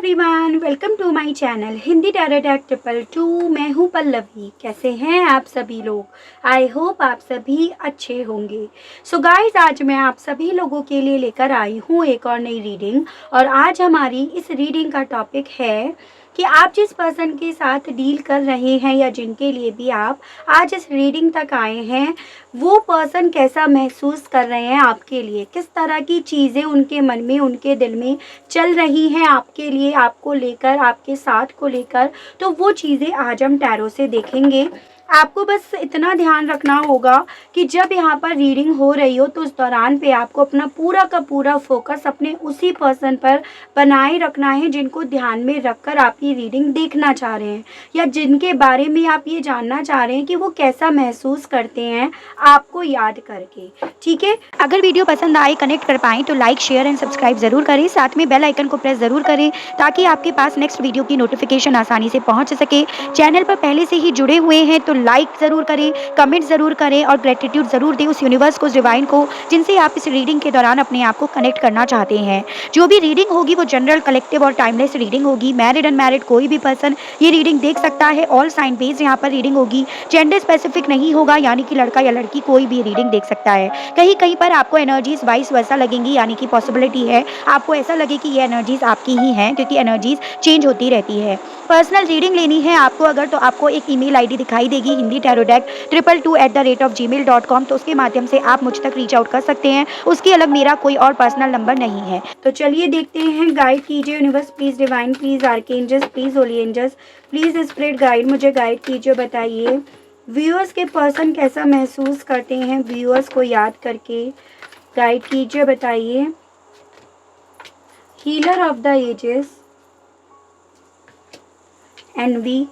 Everyone, welcome to my channel Hindi tarot deck 222। मैं हूँ पल्लवी। कैसे हैं आप सभी लोग? आई होप आप सभी अच्छे होंगे। सो गाइस, आज मैं आप सभी लोगों के लिए लेकर आई हूँ एक और नई रीडिंग। और आज हमारी इस रीडिंग का टॉपिक है कि आप जिस पर्सन के साथ डील कर रहे हैं या जिनके लिए भी आप आज इस रीडिंग तक आए हैं, वो पर्सन कैसा महसूस कर रहे हैं आपके लिए, किस तरह की चीज़ें उनके मन में, उनके दिल में चल रही हैं आपके लिए, आपको लेकर, आपके साथ को लेकर। तो वो चीज़ें आज हम टैरो से देखेंगे। आपको बस इतना ध्यान रखना होगा कि जब यहाँ पर रीडिंग हो रही हो तो उस दौरान पे आपको अपना पूरा का पूरा फोकस अपने उसी पर्सन पर बनाए रखना है जिनको ध्यान में रखकर आप ये रीडिंग देखना चाह रहे हैं, या जिनके बारे में आप ये जानना चाह रहे हैं कि वो कैसा महसूस करते हैं आपको याद करके। ठीक है, अगर वीडियो पसंद आए, कनेक्ट कर पाएँ तो लाइक, शेयर एंड सब्सक्राइब ज़रूर करें। साथ में बेल आइकन को प्रेस ज़रूर करें ताकि आपके पास नेक्स्ट वीडियो की नोटिफिकेशन आसानी से पहुंच सके। चैनल पर पहले से ही जुड़े हुए हैं तो लाइक ज़रूर करें, कमेंट ज़रूर करें और ग्रेटिट्यूड ज़रूर दें उस यूनिवर्स को, उस डिवाइन को, जिनसे आप इस रीडिंग के दौरान अपने आप को कनेक्ट करना चाहते हैं। जो भी रीडिंग होगी वो जनरल, कलेक्टिव और टाइमलेस रीडिंग होगी। मैरिड, अनमैरिड कोई भी पर्सन ये रीडिंग देख सकता है। ऑल साइन बेस्ड यहाँ पर रीडिंग होगी, जेंडर स्पेसिफिक नहीं होगा, यानी कि लड़का या लड़की कोई भी रीडिंग देख सकता है। कहीं कहीं पर आपको एनर्जीज वाइस वैसा लगेंगी, यानी कि पॉसिबिलिटी है आपको ऐसा लगे कि ये एनर्जीज आपकी ही हैं, क्योंकि एनर्जीज चेंज होती रहती है। पर्सनल रीडिंग लेनी है आपको अगर, तो आपको एक ईमेल आईडी दिखाई देगी hinditairodeck222@gmail.com, तो उसके माध्यम से आप मुझ तक रीच आउट कर सकते हैं। उसके अलग मेरा कोई और पर्सनल नंबर नहीं है। तो चलिए देखते हैं। गाइड कीजिए universe, please divine, please archangels, please holy angels, please spirit guide, मुझे गाइड कीजिए। बताइए व्यूअर्स के पर्सन कैसा महसूस करते हैं व्यूअर्स को याद करके। गाइड कीजिए, बताइए। Healer of the ages, envy,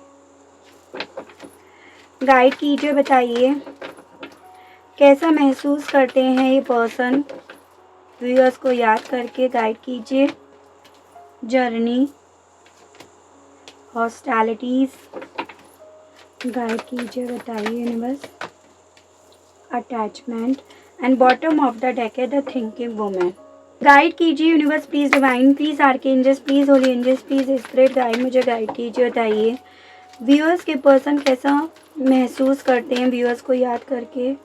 guide कीजिए। बताइए कैसा महसूस करते हैं ये पर्सन व्यूअर्स को याद करके। गाइड कीजिए। जर्नी, हॉस्टैलिटीज, गाइड कीजिए। बताइए universe. Attachment and bottom of the deck है द थिंकिंग वुमेन। गाइड कीजिए universe, please divine, please archangels, please holy angels, please spirit guide, मुझे गाइड कीजिए। बताइए व्यूअर्स के पर्सन कैसा महसूस करते हैं व्यूअर्स को याद करके।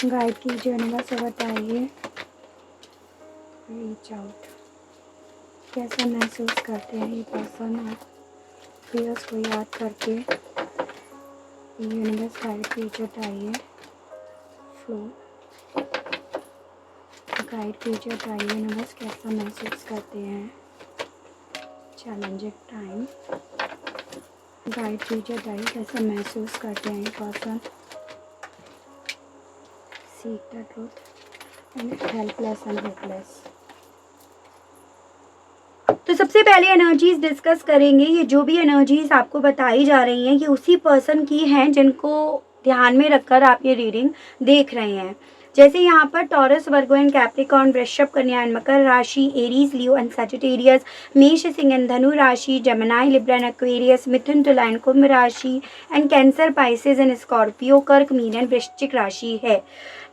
गाइड कीजिए यूनिवर्स, बताइए। रीच आउट, कैसा महसूस करते हैं ये पर्सन व्यूअर्स को याद करके। यूनिवर्स गाइड कीजिए। बताइए फ्लो, गाइड कीजिए। बताइए यूनिवर्स कैसा महसूस करते हैं। चैलेंजिंग टाइम, गाइड कीजिए। बताइए कैसा महसूस करते हैं ये person. Seek the truth and helpless and hopeless. तो सबसे पहले एनर्जीज डिस्कस करेंगे। ये जो भी एनर्जीज आपको बताई जा रही हैं ये उसी पर्सन की हैं जिनको ध्यान में रखकर आप ये रीडिंग देख रहे हैं। जैसे यहाँ पर टॉरस, वर्गो एंड कैप्रिकॉर्न, वृषभ, कन्या एंड मकर राशि, एरीज, लियो एंड सजिटेरियस, मेष, सिंह एंड धनु राशि, जेमिनी, लिब्रा एंड एक्वेरियस, मिथुन, तुला एंड कुंभ राशि, and cancer, Pisces and Scorpio, कर्क, मीन एंड वृश्चिक राशि है।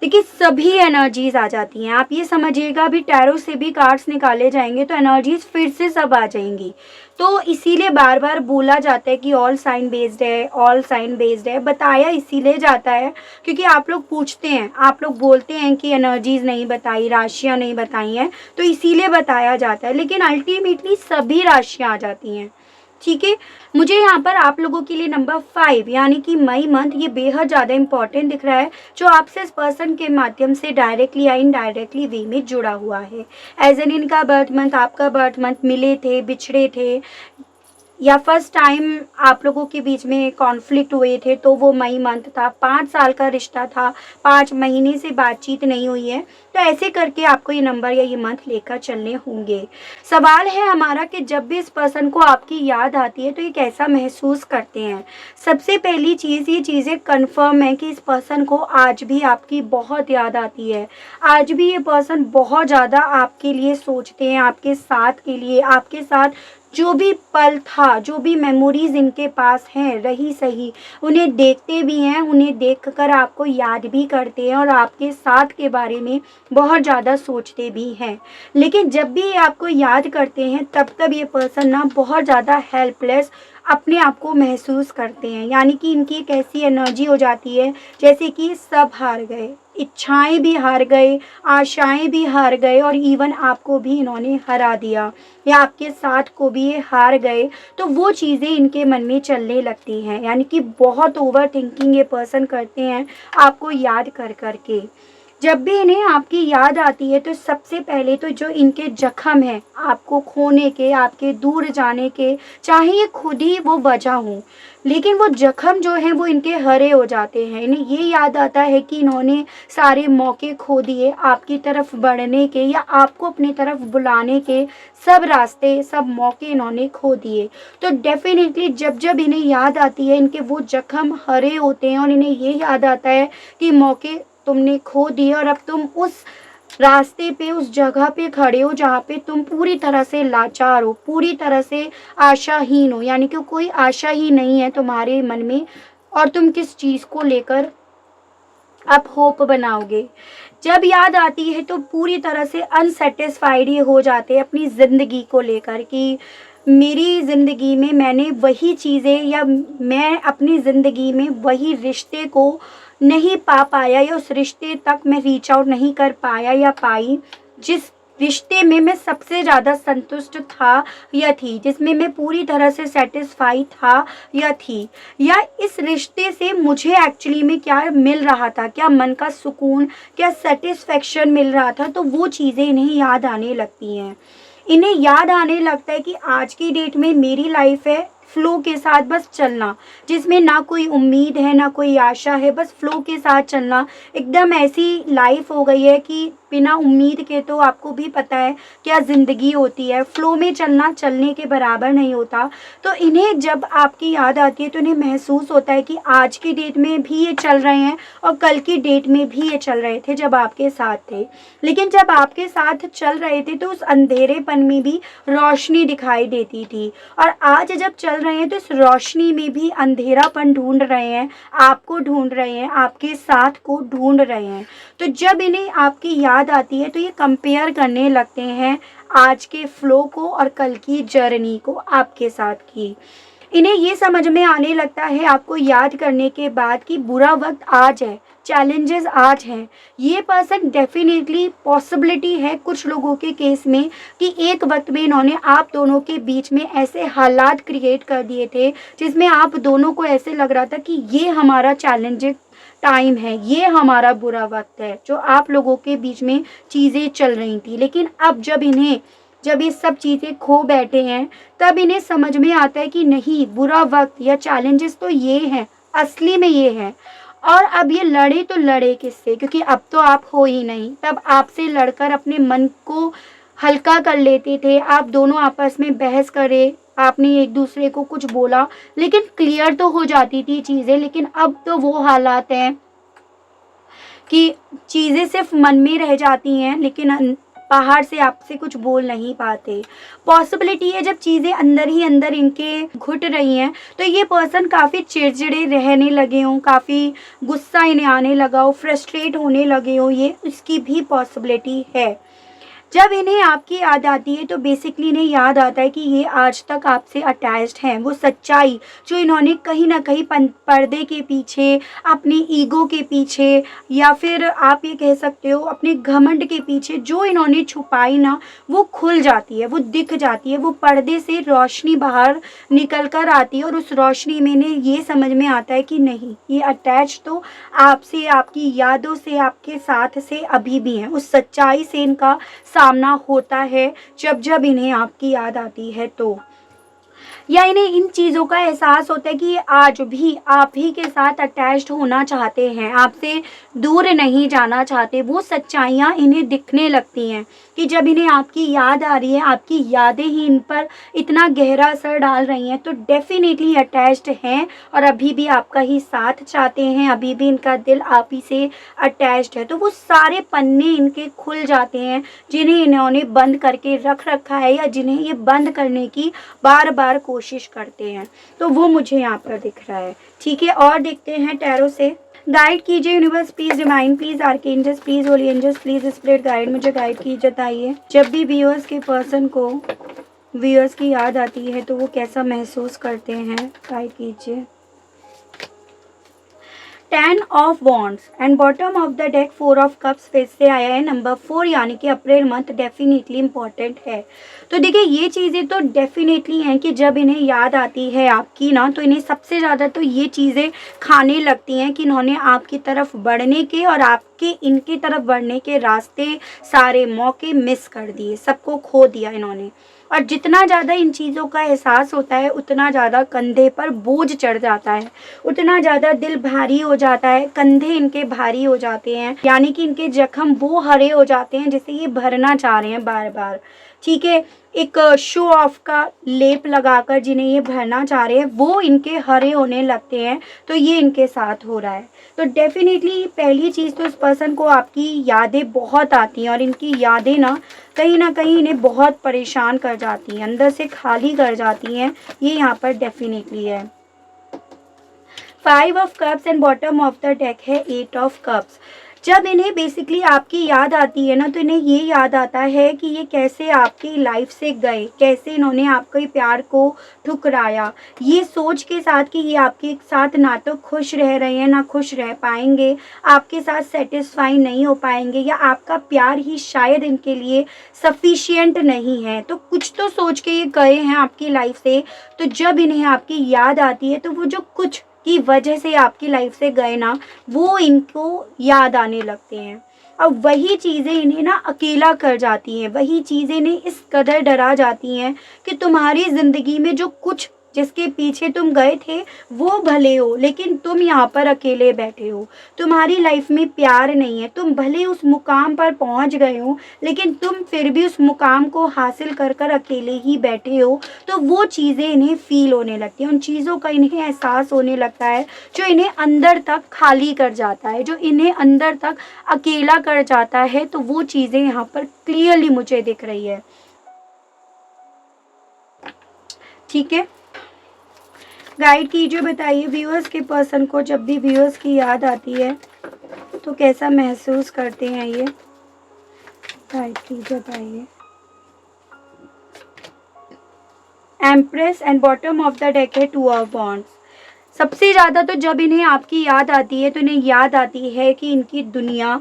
देखिए सभी एनर्जीज आ जाती हैं। आप ये समझिएगा भी टैरो से भी कार्ड्स निकाले जाएंगे तो एनर्जीज फिर से सब आ जाएंगी। तो इसीलिए बार बार बोला जाता है कि ऑल साइन बेस्ड है, ऑल साइन बेस्ड है। बताया इसीलिए जाता है क्योंकि आप लोग पूछते हैं, आप लोग बोलते हैं कि एनर्जीज नहीं बताई, राशियां नहीं बताई हैं, तो इसीलिए बताया जाता है। लेकिन अल्टीमेटली सभी राशियां आ जाती हैं। ठीक है, मुझे यहाँ पर आप लोगों के लिए नंबर 5 यानी कि मई मंथ, ये बेहद ज़्यादा इंपॉर्टेंट दिख रहा है, जो आपसे इस पर्सन के माध्यम से डायरेक्टली या इनडायरेक्टली वे में जुड़ा हुआ है। एज एन इनका बर्थ मंथ, आपका बर्थ मंथ, मिले थे, बिछड़े थे, या फर्स्ट टाइम आप लोगों के बीच में कॉन्फ्लिक्ट हुए थे तो वो मई मंथ था। 5 साल का रिश्ता था, 5 महीने से बातचीत नहीं हुई है, तो ऐसे करके आपको ये नंबर या ये मंथ लेकर चलने होंगे। सवाल है हमारा कि जब भी इस पर्सन को आपकी याद आती है तो ये कैसा महसूस करते हैं। सबसे पहली चीज़, ये चीज़ें कन्फर्म है कि इस पर्सन को आज भी आपकी बहुत याद आती है। आज भी ये पर्सन बहुत ज़्यादा आपके लिए सोचते हैं, आपके साथ के लिए, आपके साथ जो भी पल था, जो भी मेमोरीज इनके पास हैं रही सही, उन्हें देखते भी हैं, उन्हें देखकर आपको याद भी करते हैं और आपके साथ के बारे में बहुत ज़्यादा सोचते भी हैं। लेकिन जब भी ये आपको याद करते हैं तब ये पर्सन ना बहुत ज़्यादा हेल्पलेस अपने आप को महसूस करते हैं। यानी कि इनकी एक ऐसी एनर्जी हो जाती है जैसे कि सब हार गए, इच्छाएं भी हार गए, आशाएं भी हार गए और इवन आपको भी इन्होंने हरा दिया या आपके साथ को भी ये हार गए। तो वो चीज़ें इनके मन में चलने लगती हैं। यानी कि बहुत ओवर थिंकिंग ये पर्सन करते हैं आपको याद कर कर के। जब भी इन्हें आपकी याद आती है तो सबसे पहले तो जो इनके जख्म हैं आपको खोने के, आपके दूर जाने के, चाहे ये खुद ही वो वजह हो, लेकिन वो जख्म जो हैं वो इनके हरे हो जाते हैं। इन्हें ये याद आता है कि इन्होंने सारे मौके खो दिए आपकी तरफ बढ़ने के या आपको अपनी तरफ बुलाने के, सब रास्ते, सब मौके इन्होंने खो दिए। तो डेफिनेटली जब जब इन्हें याद आती है इनके वो जख्म हरे होते हैं और इन्हें ये याद आता है कि मौके तुमने खो दिए और अब तुम उस रास्ते पे, उस जगह पे खड़े हो जहाँ पे तुम पूरी तरह से लाचार हो, पूरी तरह से आशाहीन हो। यानी कि कोई आशा ही नहीं है तुम्हारे मन में और तुम किस चीज़ को लेकर अब होप बनाओगे। जब याद आती है तो पूरी तरह से अनसेटिस्फाइड ये हो जाते हैं अपनी ज़िंदगी को लेकर कि मेरी ज़िंदगी में मैंने वही चीज़ें या मैं अपनी ज़िंदगी में वही रिश्ते को नहीं पा पाया या उस रिश्ते तक मैं रीच आउट नहीं कर पाया या पाई जिस रिश्ते में मैं सबसे ज़्यादा संतुष्ट था या थी, जिसमें मैं पूरी तरह से सेटिस्फाई था या थी, या इस रिश्ते से मुझे एक्चुअली में क्या मिल रहा था, क्या मन का सुकून, क्या सेटिस्फेक्शन मिल रहा था। तो वो चीज़ें इन्हें याद आने लगती हैं। इन्हें याद आने लगता है कि आज की डेट में मेरी लाइफ है फ्लो के साथ बस चलना, जिसमें ना कोई उम्मीद है ना कोई आशा है, बस फ्लो के साथ चलना। एकदम ऐसी लाइफ हो गई है कि बिना उम्मीद के, तो आपको भी पता है क्या ज़िंदगी होती है, फ्लो में चलना चलने के बराबर नहीं होता। तो इन्हें जब आपकी याद आती है तो इन्हें महसूस होता है कि आज की डेट में भी ये चल रहे हैं और कल की डेट में भी ये चल रहे थे जब आपके साथ थे। लेकिन जब आपके साथ चल रहे थे तो उस अंधेरेपन में भी रोशनी दिखाई देती थी, और आज जब चल रहे हैं तो इस रोशनी में भी अंधेरापन ढूंढ रहे हैं, आपको ढूंढ रहे हैं, आपके साथ को ढूंढ रहे हैं। तो जब इन्हें आपकी याद आती है तो ये कंपेयर करने लगते हैं आज के फ्लो को और कल की जर्नी को आपके साथ की। इन्हें ये समझ में आने लगता है आपको याद करने के बाद कि बुरा वक्त आज है, चैलेंजेस आज हैं। ये पर्सन डेफिनेटली पॉसिबिलिटी है कुछ लोगों के केस में कि एक वक्त में इन्होंने आप दोनों के बीच में ऐसे हालात क्रिएट कर दिए थे जिसमें आप दोनों को ऐसे लग रहा था कि ये हमारा चैलेंजिंग टाइम है, ये हमारा बुरा वक्त है, जो आप लोगों के बीच में चीज़ें चल रही थी। लेकिन अब जब ये सब चीज़ें खो बैठे हैं तब इन्हें समझ में आता है कि नहीं, बुरा वक्त या चैलेंजेस तो ये हैं, असली में ये हैं। और अब ये लड़े तो लड़े किससे, क्योंकि अब तो आप हो ही नहीं। तब आपसे लड़कर अपने मन को हल्का कर लेते थे, आप दोनों आपस में बहस करे, आपने एक दूसरे को कुछ बोला लेकिन क्लियर तो हो जाती थी चीज़ें। लेकिन अब तो वो हालात हैं कि चीज़ें सिर्फ मन में रह जाती हैं लेकिन बाहर से आपसे कुछ बोल नहीं पाते। पॉसिबिलिटी है जब चीज़ें अंदर ही अंदर इनके घुट रही हैं तो ये पर्सन काफ़ी चिड़चिड़े रहने लगे हों, काफ़ी गुस्सा इन्हें आने लगा हो, फ्रस्ट्रेट होने लगे हो, ये इसकी भी पॉसिबिलिटी है। जब इन्हें आपकी याद आती है तो बेसिकली इन्हें याद आता है कि ये आज तक आपसे अटैच्ड हैं। वो सच्चाई जो इन्होंने कहीं ना कहीं पर्दे के पीछे, अपनी ईगो के पीछे, या फिर आप ये कह सकते हो अपने घमंड के पीछे जो इन्होंने छुपाई ना, वो खुल जाती है, वो दिख जाती है। वो पर्दे से रोशनी बाहर निकल कर आती है और उस रोशनी में इन्हें ये समझ में आता है कि नहीं, ये अटैच तो आपसे, आपकी यादों से, आपके साथ से अभी भी हैं। उस सच्चाई से इनका सामना होता है जब जब इन्हें आपकी याद आती है तो, या इन्हें इन चीज़ों का एहसास होता है कि ये आज भी आप ही के साथ अटैच्ड होना चाहते हैं, आपसे दूर नहीं जाना चाहते। वो सच्चाइयाँ इन्हें दिखने लगती हैं कि जब इन्हें आपकी याद आ रही है, आपकी यादें ही इन पर इतना गहरा असर डाल रही हैं, तो डेफिनेटली अटैच्ड हैं और अभी भी आपका ही साथ चाहते हैं, अभी भी इनका दिल आप ही से अटैच्ड है। तो वो सारे पन्ने इनके खुल जाते हैं जिन्हें इन्होंने बंद करके रख रखा है या जिन्हें ये बंद करने की बार बार कोशिश करते हैं। तो वो मुझे यहाँ पर दिख रहा है। ठीक है, और देखते हैं टैरो से। गाइड कीजिए universe, please divine, please archangels, please holy angels, please spirit guide, मुझे गाइड कीजिए। बताइए जब भी व्यूअर्स के पर्सन को व्यूअर्स की याद आती है तो वो कैसा महसूस करते हैं, गाइड कीजिए। 10 of wands and bottom of the deck 4 of cups फिर से आया है नंबर 4, यानी कि अप्रैल मंथ डेफिनेटली इम्पॉर्टेंट है। तो देखिए ये चीज़ें तो डेफिनेटली हैं कि जब इन्हें याद आती है आपकी ना, तो इन्हें सबसे ज़्यादा तो ये चीज़ें खाने लगती हैं कि इन्होंने आपकी तरफ बढ़ने के और आपके इनकी तरफ बढ़ने के रास्ते, सारे मौके मिस कर दिए, सबको खो दिया इन्होंने। और जितना ज़्यादा इन चीज़ों का एहसास होता है उतना ज़्यादा कंधे पर बोझ चढ़ जाता है, उतना ज़्यादा दिल भारी हो जाता है, कंधे इनके भारी हो जाते हैं, यानी कि इनके जख्म वो हरे हो जाते हैं जिसे ये भरना चाह रहे हैं बार बार। ठीक है, एक शो ऑफ का लेप लगाकर जिन्हें ये भरना चाह रहे हैं वो इनके हरे होने लगते हैं, तो ये इनके साथ हो रहा है। तो डेफिनेटली पहली चीज़ तो इस पर्सन को आपकी यादें बहुत आती हैं और इनकी यादें ना कहीं इन्हें बहुत परेशान कर जाती हैं, अंदर से खाली कर जाती हैं, ये यहाँ पर डेफिनेटली है। 5 of cups and bottom of the deck है 8 ऑफ कप्स। जब इन्हें बेसिकली आपकी याद आती है ना, तो इन्हें ये याद आता है कि ये कैसे आपकी लाइफ से गए, कैसे इन्होंने आपके प्यार को ठुकराया, ये सोच के साथ कि ये आपके साथ ना तो खुश रह रहे हैं ना खुश रह पाएंगे, आपके साथ सेटिस्फाई नहीं हो पाएंगे, या आपका प्यार ही शायद इनके लिए सफिशिएंट नहीं है। तो कुछ तो सोच के ये गए हैं आपकी लाइफ से। तो जब इन्हें आपकी याद आती है तो वो जो कुछ की वजह से आपकी लाइफ से गए ना, वो इनको याद आने लगते हैं। अब वही चीज़ें इन्हें ना अकेला कर जाती हैं, वही चीज़ें इन्हें इस कदर डरा जाती हैं कि तुम्हारी ज़िंदगी में जो कुछ जिसके पीछे तुम गए थे वो भले हो, लेकिन तुम यहाँ पर अकेले बैठे हो, तुम्हारी लाइफ में प्यार नहीं है, तुम भले उस मुकाम पर पहुँच गए हो लेकिन तुम फिर भी उस मुकाम को हासिल कर कर अकेले ही बैठे हो। तो वो चीज़ें इन्हें फील होने लगती हैं, उन चीज़ों का इन्हें एहसास होने लगता है जो इन्हें अंदर तक खाली कर जाता है, जो इन्हें अंदर तक अकेला कर जाता है। तो वो चीज़ें यहाँ पर क्लियरली मुझे दिख रही है। ठीक है, गाइड कीजिए, बताइए व्यूअर्स के पर्सन को जब भी व्यूअर्स की याद आती है तो कैसा महसूस करते हैं ये, गाइड कीजिए, बताइए। Empress and bottom of the deck है 2 ऑफ वॉन्ड्स। सबसे ज़्यादा तो जब इन्हें आपकी याद आती है तो इन्हें याद आती है कि इनकी दुनिया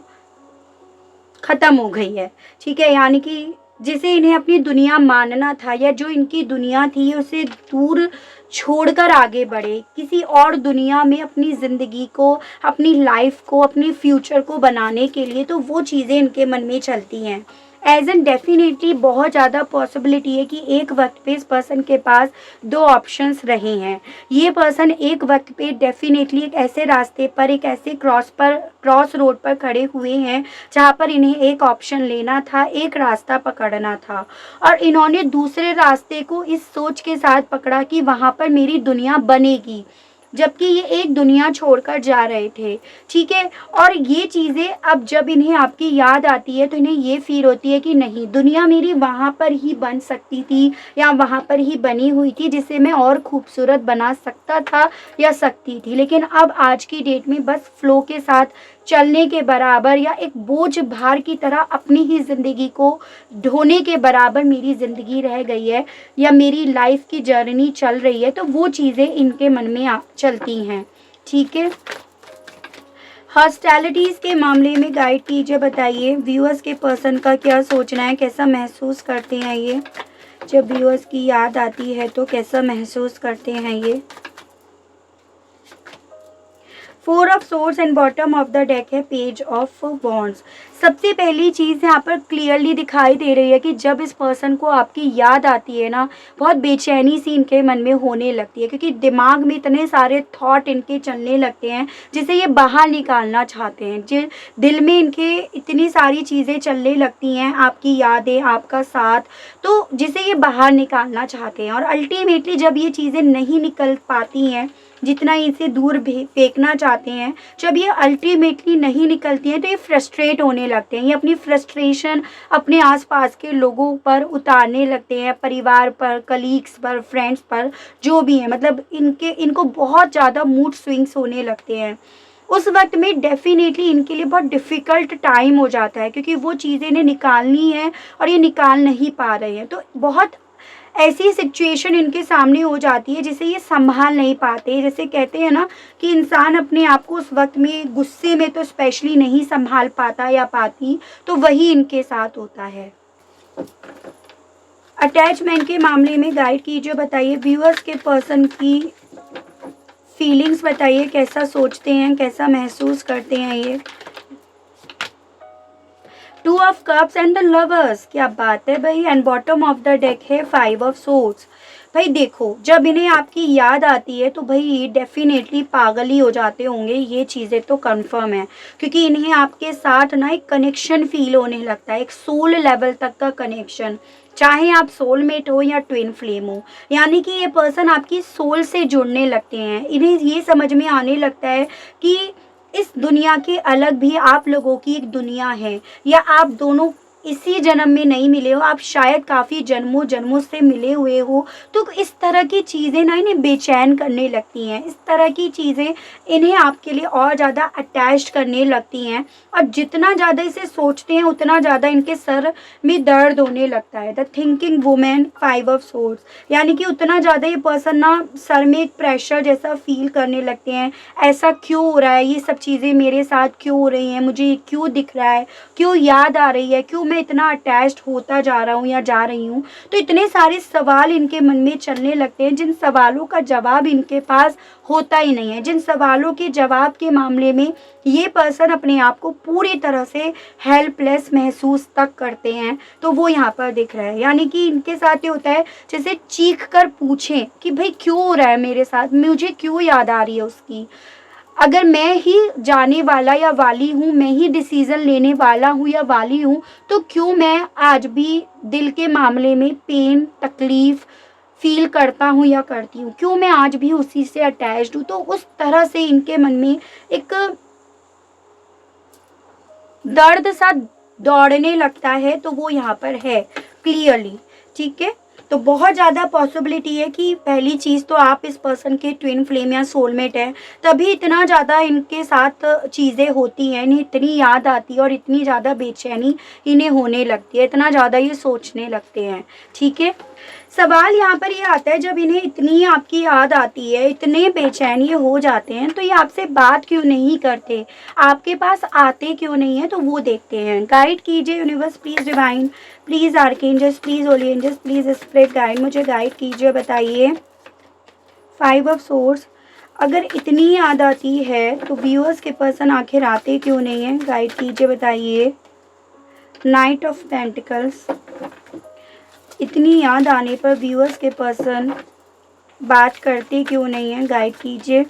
ख़त्म हो गई है। ठीक है, यानी कि जिसे इन्हें अपनी दुनिया मानना था या जो इनकी दुनिया थी उसे दूर छोड़कर आगे बढ़े, किसी और दुनिया में अपनी ज़िंदगी को, अपनी लाइफ को, अपने फ्यूचर को बनाने के लिए, तो वो चीज़ें इनके मन में चलती हैं। एज एन डेफिनेटली बहुत ज़्यादा पॉसिबिलिटी है कि एक वक्त पे इस पर्सन के पास 2 ऑप्शंस रहे हैं। ये पर्सन एक वक्त पे डेफिनेटली एक ऐसे रास्ते पर, एक ऐसे क्रॉस रोड पर खड़े हुए हैं जहाँ पर इन्हें एक ऑप्शन लेना था, एक रास्ता पकड़ना था, और इन्होंने दूसरे रास्ते को इस सोच के साथ पकड़ा कि वहाँ पर मेरी दुनिया बनेगी, जबकि ये एक दुनिया छोड़कर जा रहे थे। ठीक है, और ये चीज़ें अब जब इन्हें आपकी याद आती है तो इन्हें ये फील होती है कि नहीं, दुनिया मेरी वहाँ पर ही बन सकती थी या वहाँ पर ही बनी हुई थी जिसे मैं और खूबसूरत बना सकता था या सकती थी, लेकिन अब आज की डेट में बस फ्लो के साथ चलने के बराबर या एक बोझ भार की तरह अपनी ही ज़िंदगी को ढोने के बराबर मेरी ज़िंदगी रह गई है या मेरी लाइफ की जर्नी चल रही है। तो वो चीज़ें इनके मन में चलती हैं। ठीक है, हॉस्टैलिटीज़ के मामले में गाइड कीजिए, बताइए व्यूअर्स के पर्सन का क्या सोचना है, कैसा महसूस करते हैं ये, जब व्यूअर्स की याद आती है तो कैसा महसूस करते हैं ये। 4 of swords and bottom of the deck है पेज ऑफ वॉन्ड्स। सबसे पहली चीज़ यहाँ पर क्लियरली दिखाई दे रही है कि जब इस पर्सन को आपकी याद आती है ना, बहुत बेचैनी सी इनके मन में होने लगती है, क्योंकि दिमाग में इतने सारे थॉट इनके चलने लगते हैं जिसे ये बाहर निकालना चाहते हैं। जो दिल में इनके इतनी सारी चीज़ें चलने लगती हैं, आपकी यादें, आपका साथ, तो जिसे ये बाहर निकालना चाहते हैं। और अल्टीमेटली जब ये चीज़ें नहीं निकल पाती हैं, जितना इसे दूर फेंकना चाहते हैं, जब ये अल्टीमेटली नहीं निकलती हैं तो ये फ्रस्ट्रेट होने लगते हैं। ये अपनी फ्रस्ट्रेशन अपने आसपास के लोगों पर उतारने लगते हैं, परिवार पर, कलीग्स पर, फ्रेंड्स पर, जो भी हैं। मतलब इनको बहुत ज़्यादा मूड स्विंग्स होने लगते हैं। उस वक्त में डेफिनेटली इनके लिए बहुत डिफ़िकल्ट टाइम हो जाता है, क्योंकि वो चीज़ें इन्हें निकालनी है और ये निकाल नहीं पा रहे हैं। तो बहुत ऐसी सिचुएशन इनके सामने हो जाती है जिसे ये संभाल नहीं पाते। जैसे कहते हैं ना कि इंसान अपने आप को उस वक्त में गुस्से में तो स्पेशली नहीं संभाल पाता या पाती, तो वही इनके साथ होता है। अटैचमेंट के मामले में गाइड कीजिए, बताइए व्यूअर्स के पर्सन की फीलिंग्स बताइए, कैसा सोचते हैं, कैसा महसूस करते हैं ये। Two of cups and the lovers, क्या बात है भाई। And bottom of the deck है 5 ऑफ सोर्ड्स। भाई देखो, जब इन्हें आपकी याद आती है तो भाई डेफिनेटली पागल ही हो जाते होंगे, ये चीज़ें तो कंफर्म है, क्योंकि इन्हें आपके साथ ना एक कनेक्शन फील होने लगता है, एक सोल लेवल तक का कनेक्शन। चाहे आप सोलमेट हो या ट्विन फ्लेम हो, यानी कि ये पर्सन आपकी सोल से जुड़ने लगते हैं। इन्हें ये समझ में आने लगता है कि इस दुनिया के अलग भी आप लोगों की एक दुनिया है, या आप दोनों इसी जन्म में नहीं मिले हो, आप शायद काफ़ी जन्मों जन्मों से मिले हुए हो। तो इस तरह की चीज़ें ना इन्हें बेचैन करने लगती हैं, इस तरह की चीज़ें इन्हें आपके लिए और ज़्यादा अटैच करने लगती हैं, और जितना ज़्यादा इसे सोचते हैं उतना ज़्यादा इनके सर में दर्द होने लगता है। The thinking women 5 of swords, यानी कि उतना ज़्यादा ये पर्सन ना सर में एक प्रेशर जैसा फील करने लगते हैं। ऐसा क्यों हो रहा है, ये सब चीज़ें मेरे साथ क्यों हो रही हैं, मुझे क्यों दिख रहा है, क्यों याद आ रही है, क्यों मैं इतना अटैच्ड होता जा रहा हूँ या जा रही हूँ। तो इतने सारे सवाल इनके मन में चलने लगते हैं, जिन सवालों का जवाब इनके पास होता ही नहीं है, जिन सवालों के जवाब के मामले में ये पर्सन अपने आप को पूरी तरह से हेल्पलेस महसूस तक करते हैं। तो वो यहाँ पर दिख रहा है, यानी कि इनके साथ ये होता है जैसे चीख कर पूछें कि भाई क्यों हो रहा है मेरे साथ, मुझे क्यों याद आ रही है उसकी। अगर मैं ही जाने वाला या वाली हूँ, मैं ही डिसीज़न लेने वाला हूँ या वाली हूँ, तो क्यों मैं आज भी दिल के मामले में पेन तकलीफ़ फील करता हूँ या करती हूँ, क्यों मैं आज भी उसी से अटैच्ड हूँ। तो उस तरह से इनके मन में एक दर्द सा दौड़ने लगता है, तो वो यहाँ पर है क्लियरली, ठीक है। तो बहुत ज़्यादा पॉसिबिलिटी है कि पहली चीज़ तो आप इस पर्सन के ट्विन फ्लेम या सोलमेट हैं, तभी इतना ज़्यादा इनके साथ चीज़ें होती हैं, इन्हें इतनी याद आती है और इतनी ज़्यादा बेचैनी इन्हें होने लगती है, इतना ज़्यादा ये सोचने लगते हैं, ठीक है। सवाल यहाँ पर ये आता है, जब इन्हें इतनी आपकी याद आती है, इतने बेचैन ये हो जाते हैं, तो ये आपसे बात क्यों नहीं करते, आपके पास आते क्यों नहीं है, तो वो देखते हैं। गाइड कीजिए universe, please divine, please archangels, please holy angels, please spirit guide, मुझे गाइड कीजिए, बताइए 5 ऑफ सोर्स। अगर इतनी याद आती है तो व्यूअर्स के पर्सन आखिर आते क्यों नहीं है, गाइड कीजिए, बताइए। नाइट ऑफ पेंटिकल्स, इतनी याद आने पर व्यूअर्स के पर्सन बात करते क्यों नहीं है, गाइड कीजिए,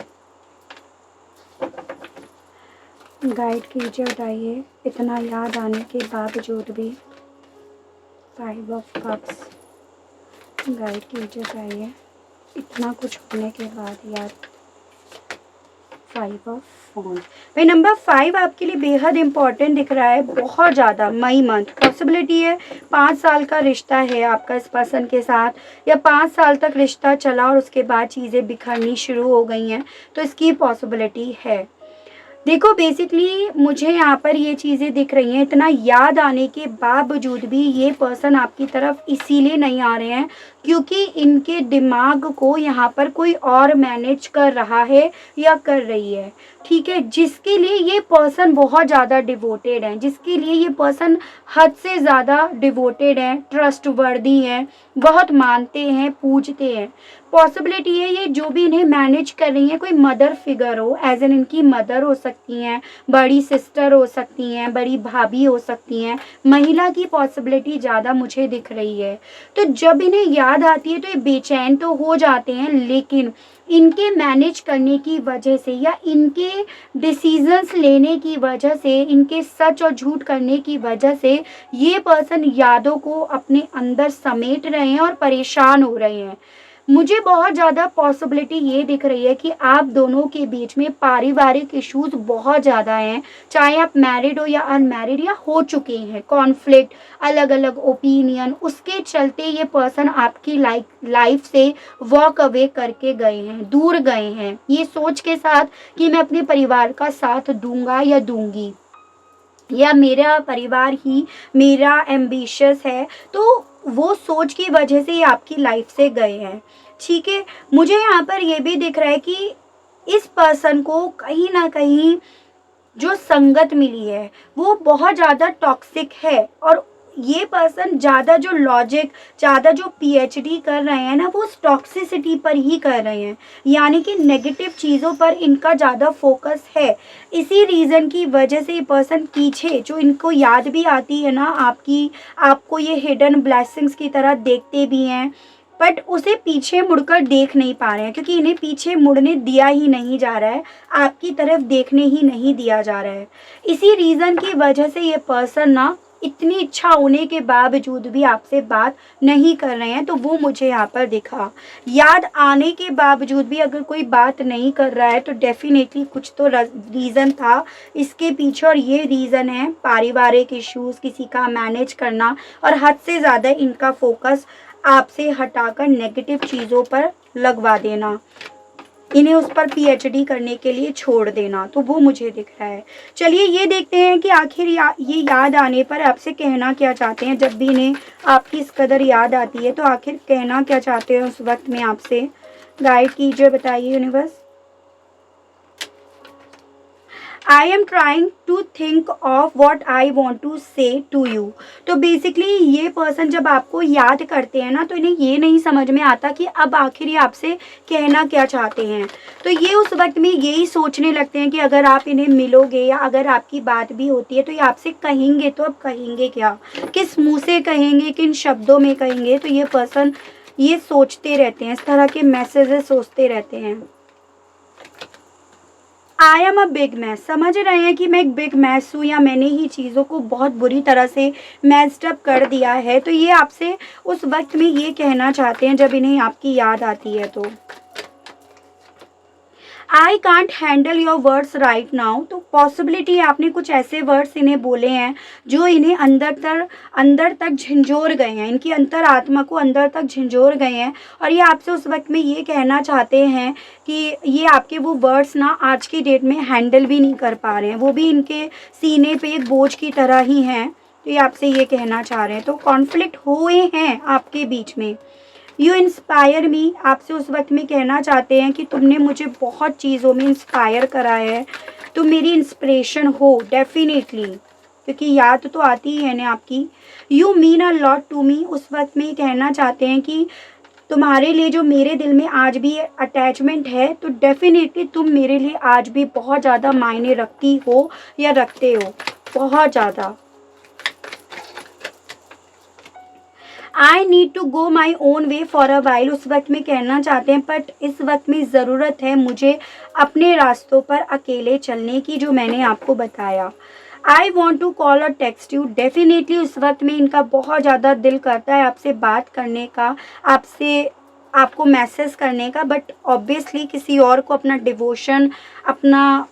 गाइड कीजिए, बताइए। इतना याद आने के बावजूद भी 5 ऑफ कप्स, गाइड कीजिए, बताइए। इतना कुछ होने के बाद यार 5 ऑफ फोन। भाई नंबर 5 आपके लिए बेहद इंपॉर्टेंट दिख रहा है, बहुत ज़्यादा। मई मंथ पॉसिबिलिटी है 5 साल का रिश्ता है आपका इस पर्सन के साथ, या 5 साल तक रिश्ता चला और उसके बाद चीज़ें बिखरनी शुरू हो गई हैं, तो इसकी पॉसिबिलिटी है। देखो बेसिकली मुझे यहाँ पर ये चीज़ें दिख रही हैं, इतना याद आने के बावजूद भी ये पर्सन आपकी तरफ इसीलिए नहीं आ रहे हैं क्योंकि इनके दिमाग को यहाँ पर कोई और मैनेज कर रहा है या कर रही है, ठीक है, जिसके लिए ये पर्सन बहुत ज़्यादा डिवोटेड हैं, जिसके लिए ये पर्सन हद से ज़्यादा डिवोटेड हैं, ट्रस्टवर्दी हैं, बहुत मानते हैं, पूजते हैं। पॉसिबिलिटी है ये जो भी इन्हें मैनेज कर रही हैं कोई मदर फिगर हो, एज एन इनकी मदर हो सकती हैं, बड़ी सिस्टर हो सकती हैं, बड़ी भाभी हो सकती हैं, महिला की पॉसिबिलिटी ज़्यादा मुझे दिख रही है। तो जब इन्हें याद आती है तो ये बेचैन तो हो जाते हैं, लेकिन इनके मैनेज करने की वजह से या इनके डिसीजंस लेने की वजह से, इनके सच और झूठ करने की वजह से ये पर्सन यादों को अपने अंदर समेट रहे हैं और परेशान हो रहे हैं। मुझे बहुत ज़्यादा पॉसिबिलिटी ये दिख रही है कि आप दोनों के बीच में पारिवारिक इश्यूज बहुत ज़्यादा हैं, चाहे आप मैरिड हो या अनमैरिड या हो चुके हैं। कॉन्फ्लिक्ट, अलग अलग ओपिनियन, उसके चलते ये पर्सन आपकी लाइफ से वॉक अवे करके गए हैं, दूर गए हैं, ये सोच के साथ कि मैं अपने परिवार का साथ दूंगा या दूंगी, या मेरा परिवार ही मेरा एम्बिशियस है, तो वो सोच की वजह से ये आपकी लाइफ से गए हैं। ठीक है, मुझे यहाँ पर ये भी दिख रहा है कि इस पर्सन को कहीं ना कहीं जो संगत मिली है वो बहुत ज़्यादा टॉक्सिक है, और ये पर्सन ज़्यादा जो लॉजिक, ज़्यादा जो पीएचडी कर रहे हैं ना, वो उस टॉक्सिसिटी पर ही कर रहे हैं, यानी कि नेगेटिव चीज़ों पर इनका ज़्यादा फोकस है। इसी रीज़न की वजह से ये पर्सन पीछे, जो इनको याद भी आती है ना आपको ये हिडन ब्लेसिंग्स की तरह देखते भी हैं, बट उसे पीछे मुड़कर देख नहीं पा रहे हैं, क्योंकि इन्हें पीछे मुड़ने दिया ही नहीं जा रहा है, आपकी तरफ देखने ही नहीं दिया जा रहा है। इसी रीज़न की वजह से ये पर्सन ना इतनी इच्छा होने के बावजूद भी आपसे बात नहीं कर रहे हैं, तो वो मुझे यहाँ पर दिखा। याद आने के बावजूद भी अगर कोई बात नहीं कर रहा है तो डेफिनेटली कुछ तो रीज़न था इसके पीछे, और ये रीज़न है पारिवारिक इश्यूज़, किसी का मैनेज करना, और हद से ज़्यादा इनका फोकस आपसे हटाकर नेगेटिव चीज़ों पर लगवा देना, इन्हें उस पर पीएचडी करने के लिए छोड़ देना, तो वो मुझे दिख रहा है। चलिए ये देखते हैं कि आखिर ये याद आने पर आपसे कहना क्या चाहते हैं। जब भी इन्हें आपकी इस कदर याद आती है तो आखिर कहना क्या चाहते हैं उस वक्त में आपसे। गाइड कीजिए, बताइए universe. I am trying to think of what I want to say to you। तो बेसिकली ये पर्सन जब आपको याद करते हैं ना, तो इन्हें ये नहीं समझ में आता कि अब आखिर ये आपसे कहना क्या चाहते हैं। तो ये उस वक्त में यही सोचने लगते हैं कि अगर आप इन्हें मिलोगे या अगर आपकी बात भी होती है तो ये आपसे कहेंगे, तो अब कहेंगे क्या, किस मुँह से कहेंगे, किन शब्दों में कहेंगे। तो ये पर्सन ये सोचते रहते हैं, इस तरह के मैसेजेस सोचते रहते हैं। I am a big mess, समझ रहे हैं कि मैं एक बिग मैस हूँ, या मैंने ही चीज़ों को बहुत बुरी तरह से मैस्ड अप कर दिया है। तो ये आपसे उस वक्त में ये कहना चाहते हैं जब इन्हें आपकी याद आती है। तो I can't handle your words right now. तो पॉसिबिलिटी आपने कुछ ऐसे वर्ड्स इन्हें बोले हैं जो इन्हें अंदर तक झंझोर गए हैं, इनकी अंतर आत्मा को अंदर तक झंझोर गए हैं, और ये आपसे उस वक्त में ये कहना चाहते हैं कि ये आपके वो वर्ड्स ना आज की डेट में हैंडल भी नहीं कर पा रहे हैं, वो भी इनके सीने पे एक बोझ की तरह ही हैं। तो ये आपसे ये कहना चाह रहे हैं। तो कॉन्फ्लिक्ट हुए हैं आपके बीच में। यू इंस्पायर मी, आपसे उस वक्त में कहना चाहते हैं कि तुमने मुझे बहुत चीज़ों में इंस्पायर करा है, तुम मेरी इंस्पिरेशन हो डेफिनेटली, क्योंकि याद तो आती ही है ना आपकी। You mean a lot to me, उस वक्त में कहना चाहते हैं कि तुम्हारे लिए जो मेरे दिल में आज भी अटैचमेंट है, तो डेफिनेटली तुम मेरे लिए आज भी बहुत ज़्यादा मायने रखती हो या रखते हो, बहुत ज़्यादा। I need to go my own way for a while, उस वक्त में कहना चाहते हैं बट इस वक्त में ज़रूरत है मुझे अपने रास्तों पर अकेले चलने की, जो मैंने आपको बताया। आई वॉन्ट टू कॉल और टेक्स्ट यू, डेफिनेटली उस वक्त में इनका बहुत ज़्यादा दिल करता है आपसे बात करने का, आपको मैसेज करने का, बट ऑब्वियसली किसी और को अपना डिवोशन, अपना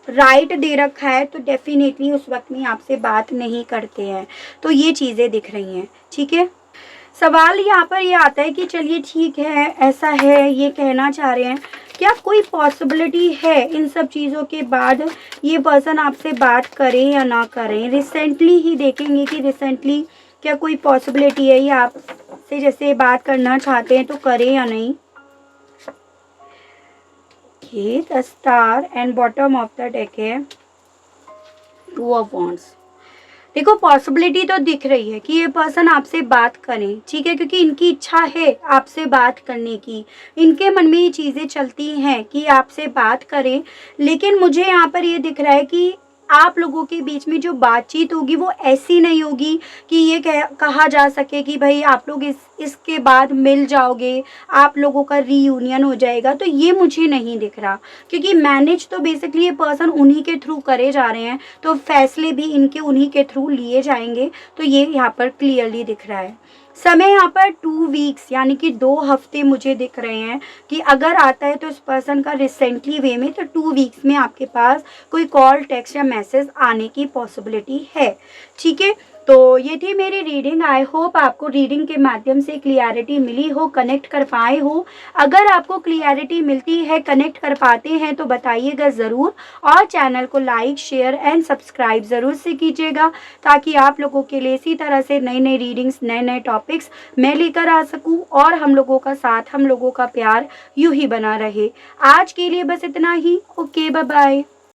राइट दे रखा है, तो डेफिनेटली उस वक्त में आपसे बात नहीं करते हैं। तो ये चीज़ें दिख रही हैं। ठीक है, सवाल यहाँ पर ये आता है कि चलिए ठीक है, ऐसा है, ये कहना चाह रहे हैं, क्या कोई पॉसिबिलिटी है इन सब चीज़ों के बाद ये पर्सन आपसे बात करें या ना करें। रिसेंटली ही देखेंगे कि रिसेंटली क्या कोई पॉसिबिलिटी है ये आपसे जैसे बात करना चाहते हैं तो करें या नहीं। Okay, the star and bottom of the deck है टू ऑफ वॉन्ड्स। देखो पॉसिबिलिटी तो दिख रही है कि ये पर्सन आपसे बात करें, ठीक है, क्योंकि इनकी इच्छा है आपसे बात करने की, इनके मन में ये चीज़ें चलती हैं कि आपसे बात करें। लेकिन मुझे यहाँ पर ये दिख रहा है कि आप लोगों के बीच में जो बातचीत होगी वो ऐसी नहीं होगी कि ये कहा जा सके कि भाई आप लोग इसके बाद मिल जाओगे, आप लोगों का रीयूनियन हो जाएगा। तो ये मुझे नहीं दिख रहा, क्योंकि मैनेज तो बेसिकली ये पर्सन उन्हीं के थ्रू करे जा रहे हैं, तो फैसले भी इनके उन्हीं के थ्रू लिए जाएंगे। तो ये यहाँ पर क्लियरली दिख रहा है। समय यहाँ पर 2 वीक्स यानी कि 2 हफ्ते मुझे दिख रहे हैं कि अगर आता है तो इस पर्सन का रिसेंटली वे में, तो 2 वीक्स में आपके पास कोई कॉल, टेक्स्ट या मैसेज आने की पॉसिबिलिटी है। ठीक है, तो ये थी मेरी रीडिंग। आई होप आपको रीडिंग के माध्यम से क्लियरिटी मिली हो, कनेक्ट कर पाए हो। अगर आपको क्लियरिटी मिलती है, कनेक्ट कर पाते हैं तो बताइएगा ज़रूर, और चैनल को लाइक, शेयर एंड सब्सक्राइब ज़रूर से कीजिएगा, ताकि आप लोगों के लिए इसी तरह से नई नई रीडिंग्स, नए नए टॉपिक्स मैं लेकर आ सकूं, और हम लोगों का साथ, हम लोगों का प्यार यूं ही बना रहे। आज के लिए बस इतना ही। Okay, bye bye.